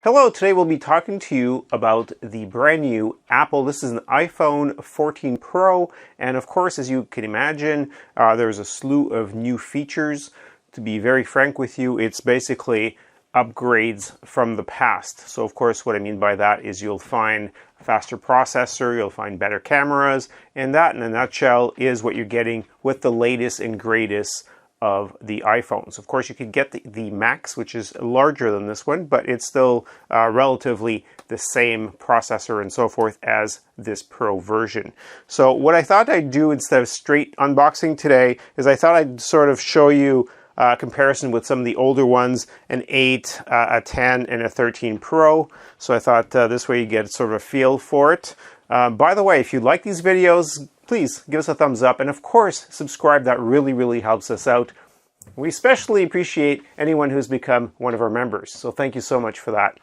Hello, today we'll be talking to you about the brand new Apple. This is an iPhone 14 Pro, and of course, as you can imagine, there's a slew of new features. To be very frank with you, it's basically upgrades from the past. So of course, what I mean by that is you'll find a faster processor, you'll find better cameras, and that in a nutshell is what you're getting with the latest and greatest of the iPhones. Of course, you could get the Max, which is larger than this one, but it's still relatively the same processor and so forth as this Pro version. So what I thought I'd do instead of straight unboxing today is I thought I'd sort of show you a comparison with some of the older ones, an 8, a 10, and a 13 Pro. So I thought this way you get sort of a feel for it. By the way, if you like these videos, please give us a thumbs up, and of course subscribe. That really helps us out. We especially appreciate anyone who's become one of our members, so thank you so much for that.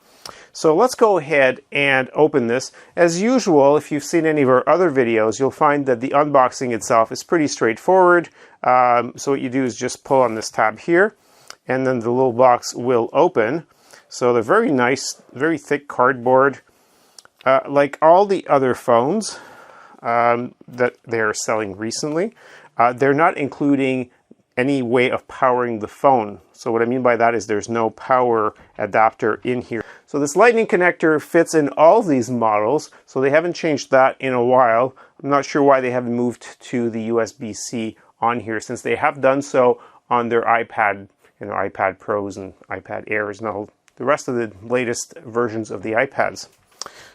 So let's go ahead and open this. As usual, if you've seen any of our other videos, you'll find that the unboxing itself is pretty straightforward. So what you do is just pull on this tab here, and then the little box will open. So they're very nice, very thick cardboard. Like all the other phones that they're selling recently, they're not including any way of powering the phone. So what I mean by that is there's no power adapter in here. So this lightning connector fits in all these models, so they haven't changed that in a while. I'm not sure why they haven't moved to the USB-C on here, since they have done so on their iPad, iPad Pros and iPad Airs and all the rest of the latest versions of the iPads.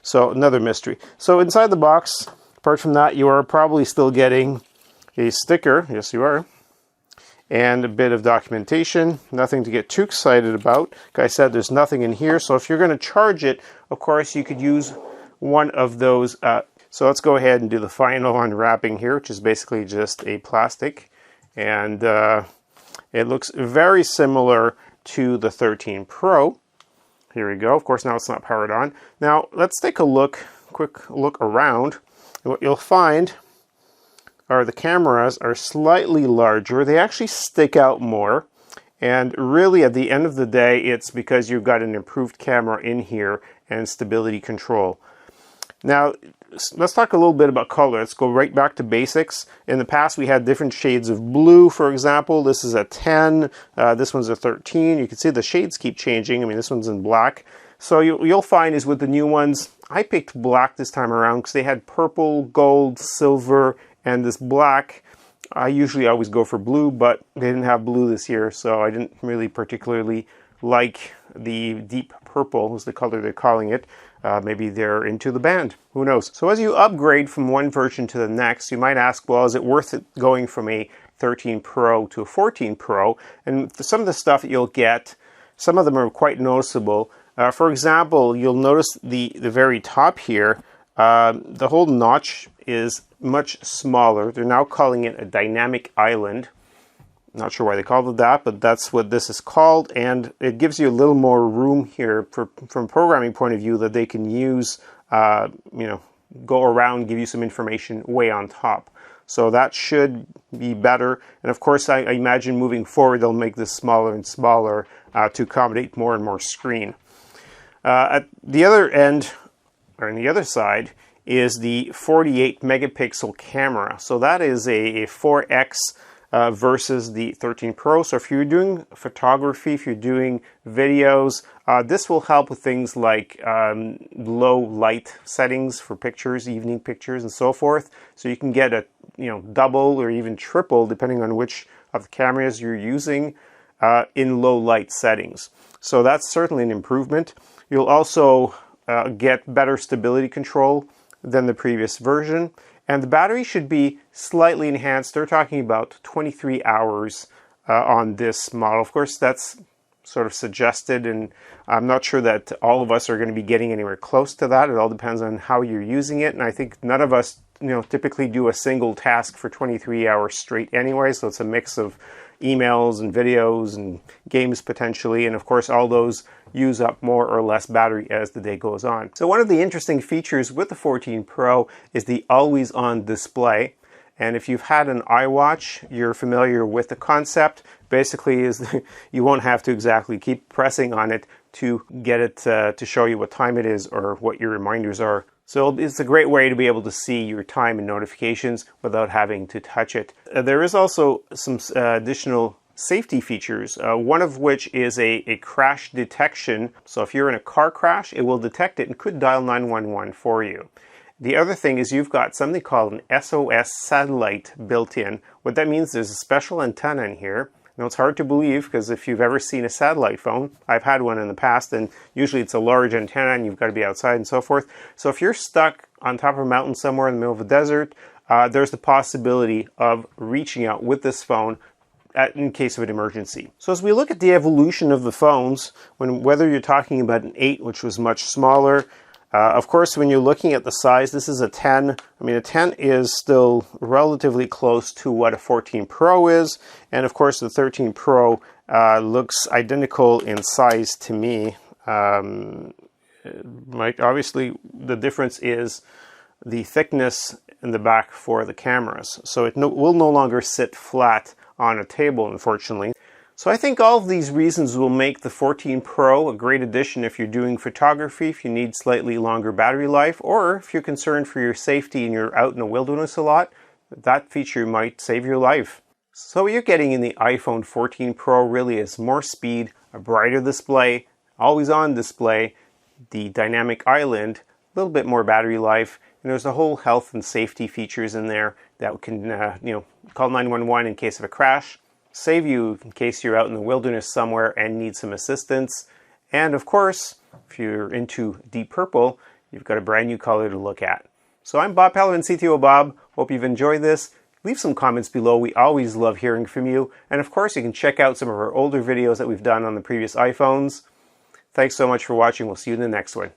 So another mystery. So inside the box, apart from that, you are probably still getting a sticker. Yes, you are. And a bit of documentation. Nothing to get too excited about. Like I said, there's nothing in here. So if you're going to charge it, of course, you could use one of those. So let's go ahead and do the final unwrapping here, which is basically just a plastic. And it looks very similar to the 13 Pro. Here we go. Of course, now it's not powered on. Now, let's take a quick look around. What you'll find are the cameras are slightly larger. They actually stick out more. And really, at the end of the day, it's because you've got an improved camera in here and stability control. Now, let's talk a little bit about color. Let's go right back to basics. In the past, we had different shades of blue, for example. This is a 10. This one's a 13. You can see the shades keep changing. I mean, this one's in black. So you'll find is with the new ones, I picked black this time around because they had purple, gold, silver, and this black. I usually always go for blue, but they didn't have blue this year, so I didn't really particularly like the deep purple, is the color they're calling it. Maybe they're into the band. Who knows? So as you upgrade from one version to the next, you might ask, well, is it worth it going from a 13 Pro to a 14 Pro? And some of the stuff that you'll get, some of them are quite noticeable. For example, you'll notice the very top here, the whole notch is much smaller. They're now calling it a dynamic island. Not sure why they called it that, but that's what this is called, and it gives you a little more room here from a programming point of view that they can use, go around, give you some information way on top. So that should be better. And of course, I imagine moving forward, they'll make this smaller and smaller to accommodate more and more screen. At the other end, or on the other side, is the 48 megapixel camera. So that is a 4x versus the 13 Pro. So if you're doing photography, if you're doing videos, this will help with things like low light settings for pictures, evening pictures, and so forth. So you can get a double or even triple, depending on which of the cameras you're using, in low light settings. So that's certainly an improvement. You'll also get better stability control than the previous version. And the battery should be slightly enhanced. They're talking about 23 hours on this model. Of course, that's sort of suggested, and I'm not sure that all of us are going to be getting anywhere close to that. It all depends on how you're using it. And I think none of us, typically do a single task for 23 hours straight anyway. So it's a mix of emails and videos and games potentially. And of course, all those use up more or less battery as the day goes on. So one of the interesting features with the 14 Pro is the always on display. And if you've had an iWatch, you're familiar with the concept. Basically, is you won't have to exactly keep pressing on it to get it to show you what time it is or what your reminders are. So it's a great way to be able to see your time and notifications without having to touch it. There is also some additional safety features, one of which is a crash detection. So if you're in a car crash, it will detect it and could dial 911 for you. The other thing is you've got something called an SOS satellite built in. What that means, there's a special antenna in here. Now it's hard to believe because if you've ever seen a satellite phone, I've had one in the past, and usually it's a large antenna and you've got to be outside and so forth. So if you're stuck on top of a mountain somewhere in the middle of a desert, there's the possibility of reaching out with this phone in case of an emergency. So as we look at the evolution of the phones, whether you're talking about an 8, which was much smaller, of course, when you're looking at the size, this is a 10. I mean, a 10 is still relatively close to what a 14 Pro is. And of course, the 13 Pro looks identical in size to me. Obviously, the difference is the thickness in the back for the cameras. So it will no longer sit flat on a table, unfortunately. So I think all of these reasons will make the 14 Pro a great addition if you're doing photography, if you need slightly longer battery life, or if you're concerned for your safety and you're out in the wilderness a lot, that feature might save your life. So what you're getting in the iPhone 14 Pro really is more speed, a brighter display, always on display, the dynamic island, a little bit more battery life, and there's a whole health and safety features in there that can call 911 in case of a crash, save you in case you're out in the wilderness somewhere and need some assistance. And of course, if you're into deep purple, you've got a brand new color to look at. So I'm Bob Pellerin, CTO Bob. Hope you've enjoyed this. Leave some comments below. We always love hearing from you. And of course, you can check out some of our older videos that we've done on the previous iPhones. Thanks so much for watching. We'll see you in the next one.